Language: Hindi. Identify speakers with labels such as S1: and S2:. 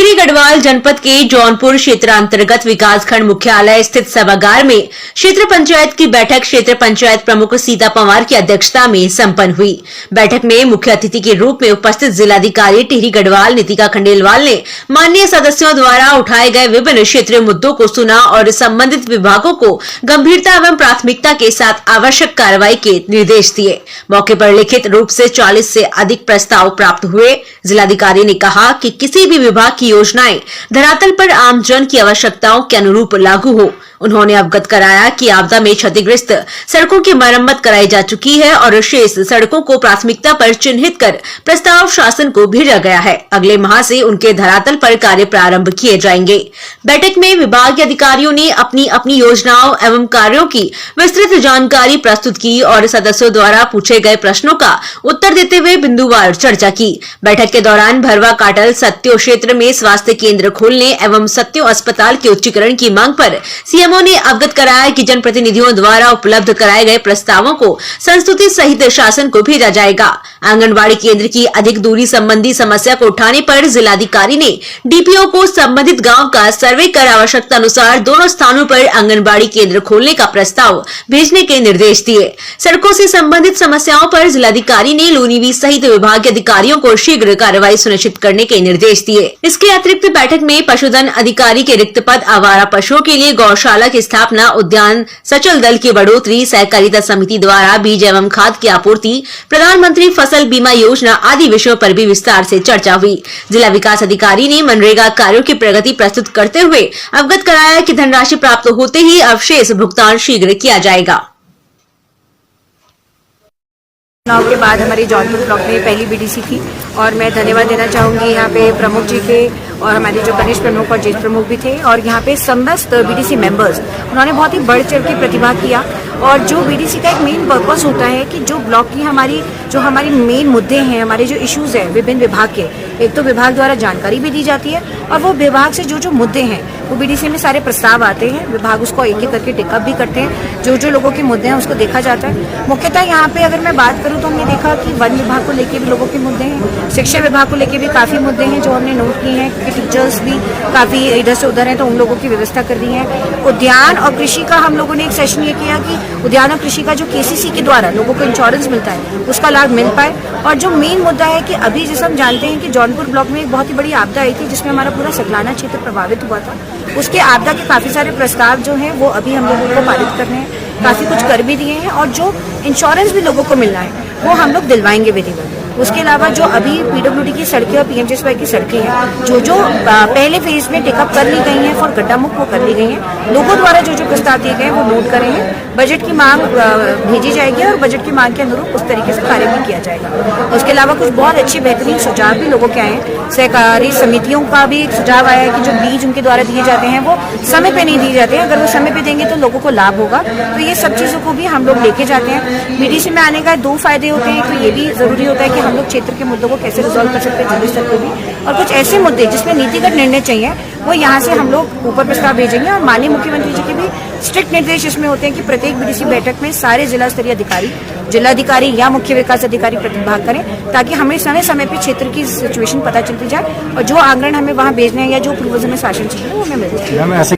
S1: टिहरी गढ़वाल जनपद के जौनपुर क्षेत्रांतर्गत विकासखंड मुख्यालय स्थित सभागार में क्षेत्र पंचायत की बैठक क्षेत्र पंचायत प्रमुख सीता पंवार की अध्यक्षता में संपन्न हुई। बैठक में मुख्य अतिथि के रूप में उपस्थित जिलाधिकारी टिहरी गढ़वाल नीतिका खंडेलवाल ने माननीय सदस्यों द्वारा उठाए गए विभिन्न क्षेत्रीय मुद्दों को सुना और संबंधित विभागों को गंभीरता एवं प्राथमिकता के साथ आवश्यक कार्रवाई के निर्देश दिए। मौके पर लिखित रूप से 40 से अधिक प्रस्ताव प्राप्त हुए। जिलाधिकारी ने कहा कि किसी भी विभाग की योजनाएं धरातल पर आम जन की आवश्यकताओं के अनुरूप लागू हो। उन्होंने अवगत कराया कि आपदा में क्षतिग्रस्त सड़कों की मरम्मत कराई जा चुकी है और शेष सड़कों को प्राथमिकता पर चिन्हित कर प्रस्ताव शासन को भेजा गया है। अगले माह से उनके धरातल पर कार्य प्रारंभ किए जाएंगे। बैठक में विभाग के अधिकारियों ने अपनी अपनी योजनाओं एवं कार्यों की विस्तृत जानकारी प्रस्तुत की और सदस्यों द्वारा पूछे गए प्रश्नों का उत्तर देते हुए बिंदुवार चर्चा की। बैठक के दौरान भरवा काटल सत्यो क्षेत्र में स्वास्थ्य केंद्र खोलने एवं सत्यो अस्पताल के उच्चीकरण की मांग पर सीएमओ ने अवगत कराया कि जनप्रतिनिधियों द्वारा उपलब्ध कराए गए प्रस्तावों को संस्तुति सहित शासन को भेजा जाएगा। आंगनबाड़ी केंद्र की अधिक दूरी संबंधी समस्या को उठाने पर जिलाधिकारी ने डीपीओ को संबंधित गांव का सर्वे कर आवश्यकता अनुसार दोनों स्थानों पर आंगनबाड़ी केंद्र खोलने का प्रस्ताव भेजने के निर्देश दिए। सड़कों से संबंधित समस्याओं पर जिलाधिकारी ने लोनीवी सहित विभाग के अधिकारियों को शीघ्र कार्रवाई सुनिश्चित करने के निर्देश दिए। इसके अतिरिक्त बैठक में पशुधन अधिकारी के रिक्त पद, आवारा पशुओं के लिए गौशाला की स्थापना, उद्यान सचल दल की बढ़ोतरी, सहकारिता समिति द्वारा बीज एवं खाद की आपूर्ति, प्रधानमंत्री फसल बीमा योजना आदि विषयों पर भी विस्तार से चर्चा हुई। जिला विकास अधिकारी ने मनरेगा कार्यों की प्रगति प्रस्तुत करते हुए अवगत कराया कि धनराशि प्राप्त होते ही अवशेष भुगतान शीघ्र किया जाएगा।
S2: चुनाव के बाद हमारी जौनपुर ब्लॉक में पहली बीडीसी थी और मैं धन्यवाद देना चाहूँगी यहाँ पे प्रमुख जी के और हमारे जो प्रदेश प्रमुख और जिला प्रमुख भी थे और यहाँ पे समस्त बीडीसी मेंबर्स उन्होंने बहुत ही बढ़ चढ़ के प्रतिभा किया। और जो बीडीसी का एक मेन पर्पस होता है कि जो ब्लॉक की हमारी मेन मुद्दे हैं, हमारे जो इश्यूज हैं विभिन्न विभाग के, एक तो विभाग द्वारा जानकारी भी दी जाती है और वो विभाग से जो मुद्दे हैं वो बीडीसी में सारे प्रस्ताव आते हैं। विभाग उसको एक एक करके टेकअप भी करते हैं। जो लोगों के मुद्दे हैं उसको देखा जाता है। मुख्यतः यहाँ पे अगर मैं बात करूँ तो हमने देखा कि वन विभाग को लेकर भी लोगों के मुद्दे हैं, शिक्षा विभाग को लेकर भी काफी मुद्दे हैं जो हमने नोट किए हैं कि टीचर्स भी काफी इधर से उधर हैं तो उन लोगों की व्यवस्था कर दी है। उद्यान और कृषि का हम लोगों ने एक सेशन ये किया कि उद्यान और कृषि का जो केसीसी के द्वारा लोगों को इंश्योरेंस मिलता है उसका लाभ मिल पाए। और जो मेन मुद्दा है कि अभी जैसे हम जानते हैं कि जौनपुर ब्लॉक में एक बहुत ही बड़ी आपदा आई थी जिसमें हमारा पूरा सकलाना क्षेत्र प्रभावित हुआ था। उसके आपदा के काफी सारे प्रस्ताव जो हैं वो अभी हम लोगों को पारित करने हैं, काफी कुछ कर भी दिए हैं और जो इंश्योरेंस भी लोगों को मिलना है वो हम लोग दिलवाएंगे विधिवत। उसके अलावा जो अभी पीडब्ल्यूडी की सड़कें और पीएमजीएसवाई की सड़कें हैं जो पहले फेज में टेकअप कर ली गई हैं फॉर गड्ढा मुक्त वो कर ली गई हैं। लोगों द्वारा जो प्रस्ताव दिए गए हैं वो नोट करें हैं। बजट की मांग भेजी जाएगी और बजट की मांग के अनुरूप उस तरीके से कार्य भी किया जाएगा। उसके अलावा कुछ बहुत अच्छे बेहतरीन सुझाव भी लोगों के आए हैं। सहकारी समितियों का भी एक सुझाव आया है कि जो बीज उनके द्वारा दिए जाते हैं वो समय पे नहीं दिए जाते हैं। अगर वो समय पे देंगे तो लोगों को लाभ होगा। तो ये सब चीज़ों को भी हम लोग लेके जाते हैं। बीडीसी में आने का 2 फायदे होते हैं। तो ये भी जरूरी होता है कि हम लोग क्षेत्र के मुद्दों को कैसे रिजॉल्व कर सकते हैं जिला स्तर पर भी, और कुछ ऐसे मुद्दे जिसमें नीतिगत निर्णय चाहिए वो यहाँ से हम लोग ऊपर प्रस्ताव भेजेंगे। और माननीय मुख्यमंत्री जी के भी स्ट्रिक्ट निर्देश इसमें होते हैं कि प्रत्येक बीडीसी बैठक में सारे जिला स्तरीय अधिकारी, जिलाधिकारी या मुख्य विकास अधिकारी प्रतिभाग करें ताकि हमें समय समय पे क्षेत्र की सिचुएशन पता चलती जाए और जो आंकड़े हमें वहाँ भेजने हैं या जो पूर्वज में शासन चाहिए वो हमें मिल जाए।